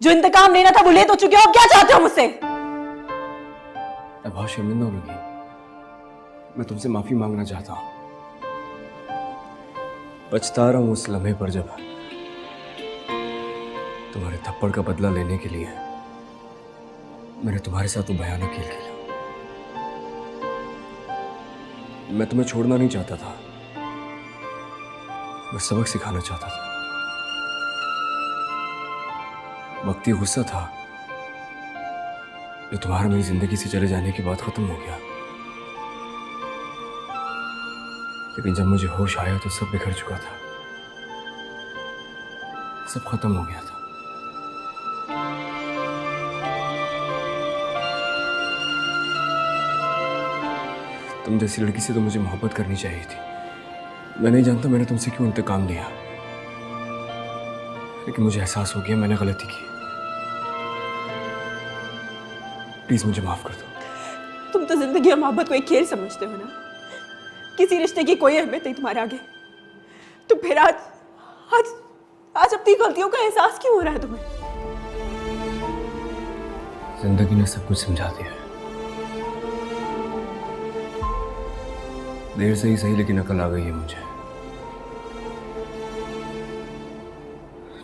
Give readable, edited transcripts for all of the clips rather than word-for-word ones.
जो इंतकाम लेना था वो ले तो चुके हो, अब क्या चाहते हो मुझसे? मैं बहुत शर्मिंदा हूं लगी। मैं तुमसे माफी मांगना चाहता हूं। पछता रहा हूं उस लम्हे पर जब तुम्हारे थप्पड़ का बदला लेने के लिए मैंने तुम्हारे साथ वो भयानक खेल खेला। मैं तुम्हें छोड़ना नहीं चाहता था, मैं सबक सिखाना चाहता था। वक्ती गुस्सा था जो तुम्हारा मेरी जिंदगी से चले जाने के बाद खत्म हो गया, लेकिन जब मुझे होश आया तो सब बिखर चुका था, सब खत्म हो गया था। तुम जैसी लड़की से तो मुझे मोहब्बत करनी चाहिए थी। मैं नहीं जानता मैंने तुमसे क्यों इंतकाम लिया, लेकिन मुझे एहसास हो गया मैंने गलती की। प्लीज मुझे माफ कर दो। तुम तो जिंदगी और मोहब्बत को एक खेल समझते हो ना, किसी रिश्ते की कोई अहमियत नहीं तुम्हारे आगे। तो फिर आज आज आज अपनी गलतियों का एहसास क्यों हो रहा है तुम्हें? जिंदगी ने सब कुछ समझा दिया है। देर से ही सही लेकिन अकल आ गई है मुझे,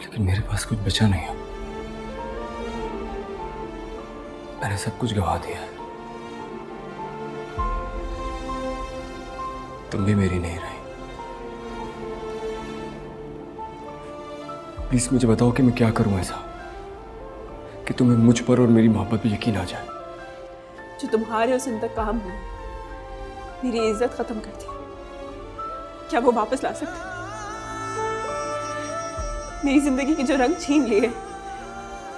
लेकिन मेरे पास कुछ बचा नहीं है। मैंने सब कुछ गवा दिया है। तुम भी मेरी नहीं रही। प्लीज मुझे बताओ कि मैं क्या करूं ऐसा कि तुम्हें मुझ पर और मेरी मोहब्बत पे यकीन आ जाए। जो तुम्हारे उस इंतकाम ने मेरी इज्जत खत्म कर दी, क्या वो वापस ला सकते? मेरी जिंदगी के जो रंग छीन लिए,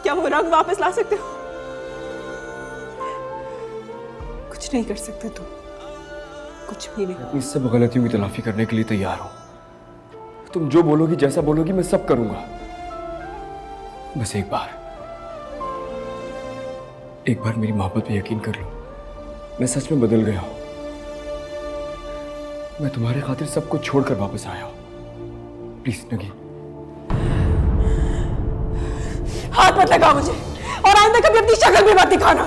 क्या वो रंग वापस ला सकते हो? कुछ नहीं कर सकते तुम, कुछ भी नहीं। अपनी सब गलतियों की तलाफी करने के लिए तैयार हूं। तुम जो बोलोगी, जैसा बोलोगी, मैं सब करूंगा। बस एक बार मेरी मोहब्बत पे यकीन कर लो। मैं सच में बदल गया हूं। मैं तुम्हारे खातिर सब कुछ छोड़कर वापस आया हूं। प्लीज नगी, हाथ मत लगाओ मुझे, और आइंदा कभी अपनी शक्ल भी मत दिखाना।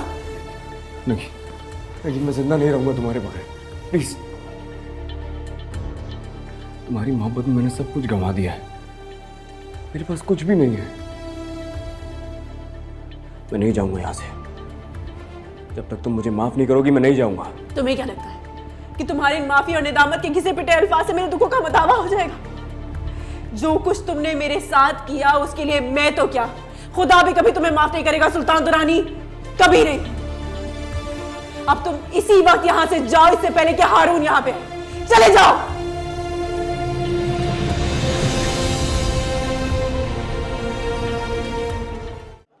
नगी, नगी, मैं जिंदा नहीं रहूंगा तुम्हारे बगैर। प्लीज। तुम्हारी मोहब्बत में मैंने सब कुछ गंवा दिया है। मेरे पास कुछ भी नहीं है। मैं नहीं जाऊंगा यहां से। जब तक तुम मुझे माफ नहीं करोगी मैं नहीं जाऊंगा। तुम्हें क्या लगता है कि तुम्हारी माफी और निदामत के घिसे पिटे अल्फाज से मेरे दुखों का मदावा हो जाएगा? जो कुछ तुमने मेरे साथ किया उसके लिए मैं तो क्या, खुदा भी कभी तुम्हें माफ नहीं करेगा सुल्तान दुरानी, कभी नहीं। अब तुम इसी वक्त यहां से जाओ, इससे पहले कि हारून यहां पे चले जाओ।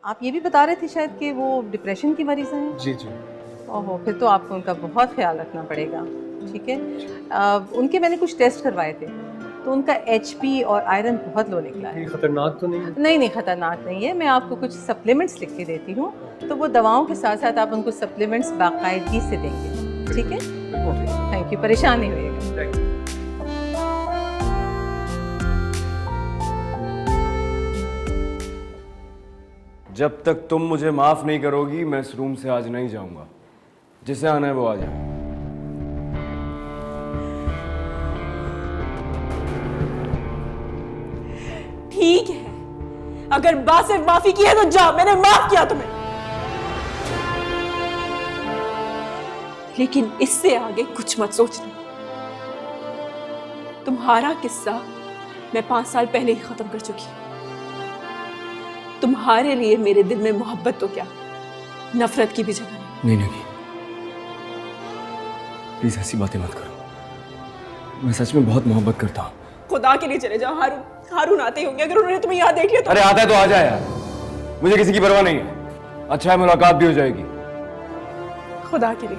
आप ये भी बता रहे थे शायद कि वो डिप्रेशन की मरीज हैं। जी जी। ओहो, फिर तो आपको उनका बहुत ख्याल रखना पड़ेगा। ठीक है, उनके मैंने कुछ टेस्ट करवाए थे तो उनका HP और आयरन बहुत लो निकला है। खतरनाक तो नहीं है? नहीं, खतरनाक नहीं है। मैं आपको कुछ सप्लीमेंट्स लिख के देती हूँ, तो वो दवाओं के साथ साथ आप उनको सप्लीमेंट्स बाकायदगी से देंगे। ठीक है, थैंक यू। परेशान नहीं होइएगा। जब तक तुम मुझे माफ नहीं करोगी मैं इस रूम से आज नहीं जाऊंगा। जिसे आना है वो आ जाए। ठीक है, अगर बात सिर्फ माफी की है तो जाओ, मैंने माफ किया तुम्हें। लेकिन इससे आगे कुछ मत सोचना। तुम्हारा किस्सा मैं 5 साल पहले ही खत्म कर चुकी हूं। तुम्हारे लिए मेरे दिल में मोहब्बत तो क्या, नफरत की भी जगह नहीं। नहीं, प्लीज ऐसी बातें मत करो। मैं सच में बहुत मोहब्बत करता हूँ। खुदा के लिए चले जाओ। हारून आते ही होंगे, अगर उन्होंने तुम्हें यहाँ देख लिया तो। अरे आता है तो आ जाए यार, मुझे किसी की परवाह नहीं है। अच्छा है मुलाकात भी हो जाएगी। खुदा के लिए,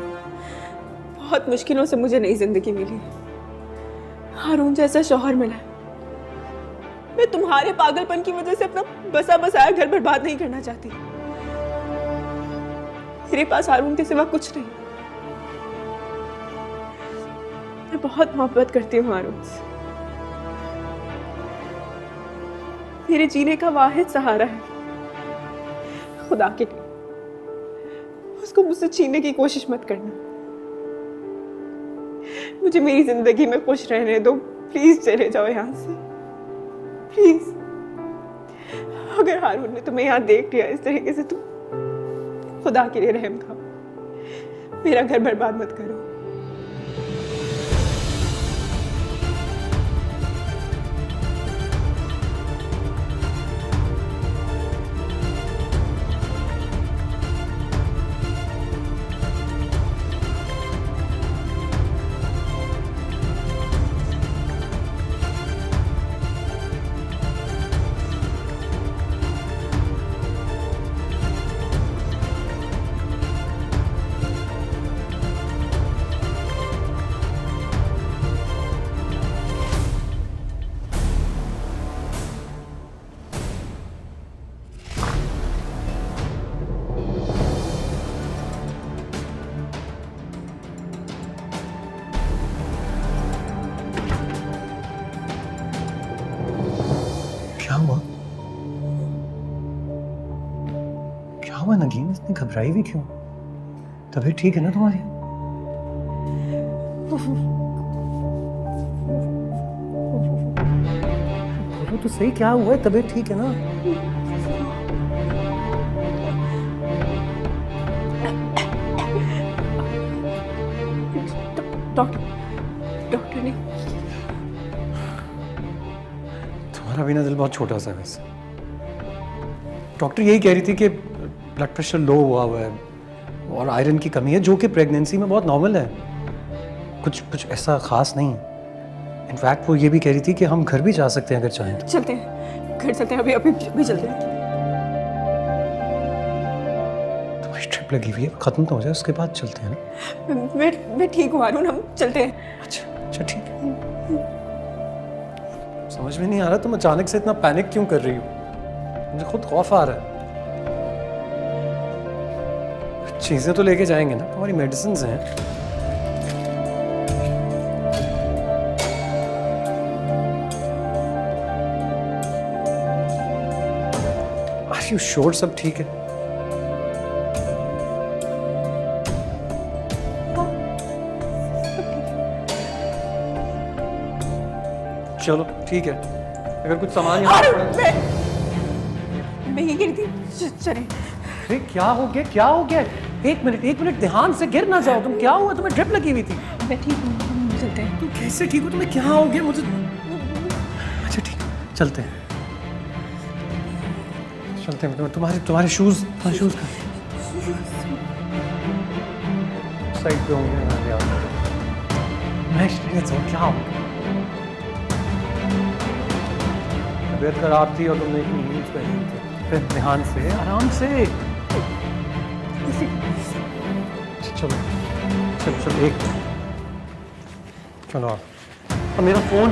बहुत मुश्किलों से मुझे नई जिंदगी मिली। हारून जैसा शौहर मिला है। मैं तुम्हारे पागलपन की वजह से अपना बसा बसाया घर बर्बाद नहीं करना चाहती। मेरे पास हारून के सिवा कुछ नहीं। मैं बहुत मोहब्बत करती हूँ हारून से। मेरे जीने का वाहिद सहारा है। खुदा के लिए उसको मुझसे छीनने की कोशिश मत करना। मुझे मेरी जिंदगी में खुश रहने दो, प्लीज चले जाओ यहाँ से, प्लीज। अगर हारून ने तुम्हें यहाँ देख लिया इस तरीके से, तुम खुदा के लिए रहम खाओ, मेरा घर बर्बाद मत करो। क्या हुआ? क्या हुआ नगीन? इतनी घबराई हुई क्यों? तबीयत ठीक है ना तुम्हारी? बोलो तो सही, क्या हुआ है? तबीयत ठीक है ना? डॉक्टर ने तुम्हारा भी ना दिल बहुत छोटा सा है वैसे। डॉक्टर यही कह रही थी कि ब्लड प्रेशर लो हुआ है और आयरन की कमी है, जो कि प्रेगनेंसी में बहुत नॉर्मल है, कुछ ऐसा खास नहीं। इनफैक्ट वो ये भी कह रही थी कि हम घर भी जा सकते हैं अगर चाहें तो। चलते हैं, घर चलते हैं, अभी अभी अभी चलते हैं। तुम्हारी ट्रिप लगी हुई है, खत्म तो हो जाए उसके बाद चलते हैं ना। मैं ठीक हूँ हारून, हम चलते हैं। अच्छा ठीक है। समझ में नहीं आ रहा तुम अचानक से इतना पैनिक क्यों कर रही हो? मुझे खुद खौफ आ रहा है। चीजें तो लेके जाएंगे ना, तुम्हारी मेडिसिन हैं। आर यू श्योर सब ठीक है? चलो ठीक है, अगर कुछ सामान यहाँ हारून, पड़ा मैं ये कह रही थी, चले। अरे क्या हो गया, क्या हो गया? एक मिनट ध्यान से गिर ना जाओ। तुम क्या हुआ? तुम्हें ड्रिप लगी हुई थी? मैं ठीक हूँ, हम चलते हैं। तुम कैसे ठीक हो? तुम्हें क्या हो गया? मुझे अच्छा ठीक, चलते हैं चलते हैं। तुम्हारे शूज कहाँ? साइड पे होंगे यार। मैं क्या हो गया? तबीयत खराब थी और तुमने एक नींद पहनी थी। फिर ध्यान से, आराम से। चलो एक चलो आप। और मेरा फोन